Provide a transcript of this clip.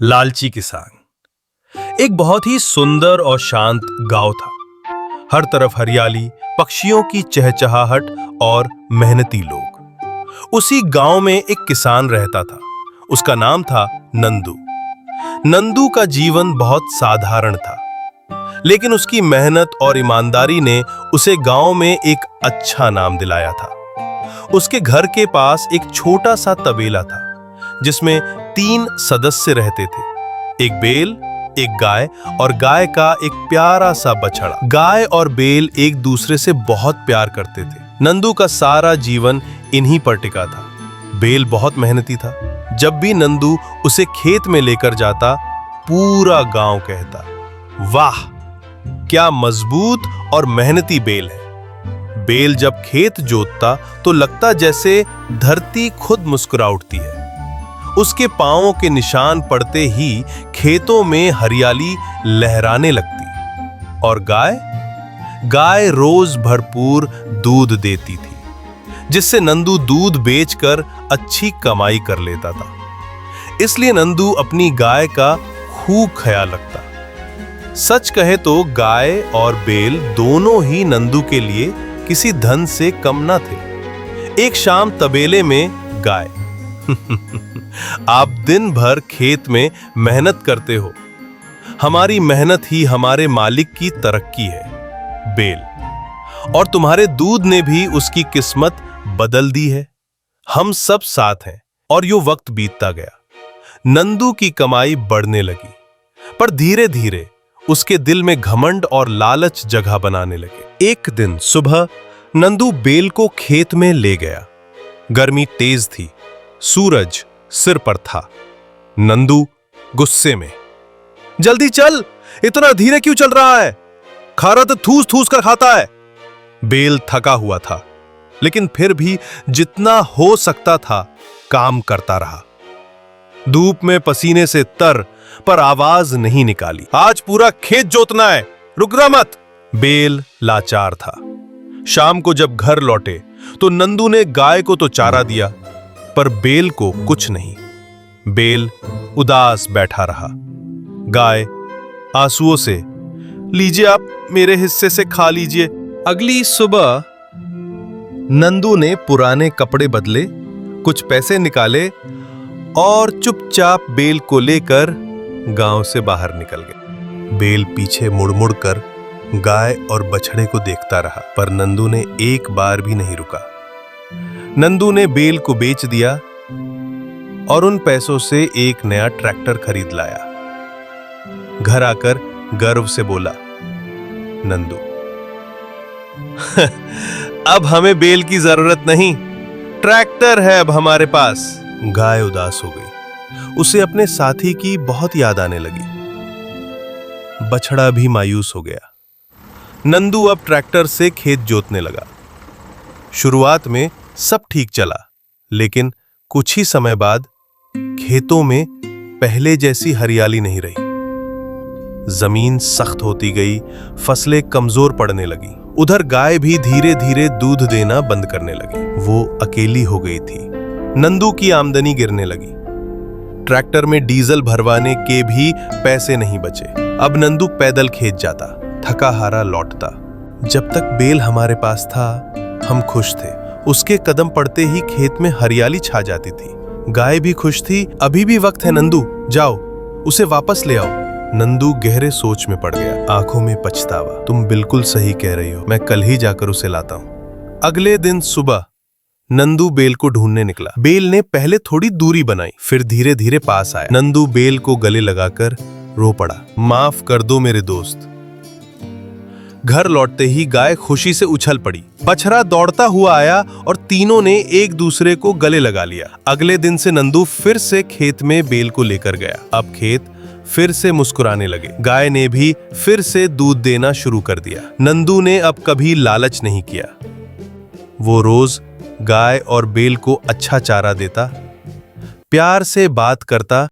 लालची किसान। एक बहुत ही सुंदर और शांत गांव था। हर तरफ हरियाली, पक्षियों की चहचहाहट और मेहनती लोग। उसी गांव में एक किसान रहता था। उसका नाम था नंदू। नंदू का जीवन बहुत साधारण था, लेकिन उसकी मेहनत और ईमानदारी ने उसे गांव में एक अच्छा नाम दिलाया था। उसके घर के पास एक छोटा सा तबेला था, जिसमें 3 सदस्य रहते थे। एक बेल, एक गाय और गाय का एक प्यारा सा बछड़ा। गाय और बेल एक दूसरे से बहुत प्यार करते थे। नंदू का सारा जीवन इन्हीं पर टिका था। बेल बहुत मेहनती था। जब भी नंदू उसे खेत में लेकर जाता, पूरा गांव कहता, वाह, क्या मजबूत और मेहनती बेल है। बेल जब खेत जोतता तो लगता जैसे धरती खुद मुस्कुरा उठती है। उसके पांवों के निशान पड़ते ही खेतों में हरियाली लहराने लगती। और गाय रोज भरपूर दूध देती थी, जिससे नंदू दूध बेचकर अच्छी कमाई कर लेता था। इसलिए नंदू अपनी गाय का खूब ख्याल रखता। सच कहे तो गाय और बेल दोनों ही नंदू के लिए किसी धन से कम न थे। एक शाम तबेले में गाय, आप दिन भर खेत में मेहनत करते हो, हमारी मेहनत ही हमारे मालिक की तरक्की है। बेल, और तुम्हारे दूध ने भी उसकी किस्मत बदल दी है। हम सब साथ हैं। और यूं वक्त बीतता गया। नंदू की कमाई बढ़ने लगी, पर धीरे धीरे उसके दिल में घमंड और लालच जगह बनाने लगे। एक दिन सुबह नंदू बेल को खेत में ले गया। गर्मी तेज थी, सूरज सिर पर था। नंदू गुस्से में, जल्दी चल, इतना धीरे क्यों चल रहा है? खारा तो ठूस ठूस कर खाता है। बेल थका हुआ था, लेकिन फिर भी जितना हो सकता था काम करता रहा। धूप में पसीने से तर, पर आवाज नहीं निकाली। आज पूरा खेत जोतना है, रुकना मत। बेल लाचार था। शाम को जब घर लौटे तो नंदू ने गाय को तो चारा दिया, पर बेल को कुछ नहीं। बेल उदास बैठा रहा। गाय आंसुओं से, लीजिए आप मेरे हिस्से से खा लीजिए। अगली सुबह नंदू ने पुराने कपड़े बदले, कुछ पैसे निकाले और चुपचाप बेल को लेकर गांव से बाहर निकल गए। बेल पीछे मुड़ मुड़ कर गाय और बछड़े को देखता रहा, पर नंदू ने एक बार भी नहीं रुका। नंदू ने बेल को बेच दिया और उन पैसों से एक नया ट्रैक्टर खरीद लाया। घर आकर गर्व से बोला, नंदू, अब हमें बेल की जरूरत नहीं, ट्रैक्टर है अब हमारे पास। गाय उदास हो गई। उसे अपने साथी की बहुत याद आने लगी। बछड़ा भी मायूस हो गया। नंदू अब ट्रैक्टर से खेत जोतने लगा। शुरुआत में सब ठीक चला, लेकिन कुछ ही समय बाद खेतों में पहले जैसी हरियाली नहीं रही। जमीन सख्त होती गई, फसलें कमजोर पड़ने लगी। उधर गाय भी धीरे धीरे दूध देना बंद करने लगी। वो अकेली हो गई थी। नंदू की आमदनी गिरने लगी। ट्रैक्टर में डीजल भरवाने के भी पैसे नहीं बचे। अब नंदू पैदल खेत जाता, थका हारा लौटता। जब तक बेल हमारे पास था, हम खुश थे। उसके कदम पड़ते ही खेत में हरियाली छा जाती थी। गाय भी खुश थी। अभी भी वक्त है नंदू, जाओ उसे वापस ले आओ। नंदू गहरे सोच में पड़ गया, आंखों में पछतावा। तुम बिल्कुल सही कह रही हो, मैं कल ही जाकर उसे लाता हूं। अगले दिन सुबह नंदू बेल को ढूंढने निकला। बेल ने पहले थोड़ी दूरी बनाई, फिर धीरे धीरे पास आया। नंदू बेल को गले लगाकर रो पड़ा, माफ कर दो मेरे दोस्त। घर लौटते ही गाय खुशी से उछल पड़ी। बछड़ा दौड़ता हुआ आया और तीनों ने एक दूसरे को गले लगा लिया। अगले दिन से नंदू फिर से खेत में बेल को लेकर गया। अब खेत फिर से मुस्कुराने लगे। गाय ने भी फिर से दूध देना शुरू कर दिया। नंदू ने अब कभी लालच नहीं किया। वो रोज गाय और बेल को अच्छा चारा देता, प्यार से बात करता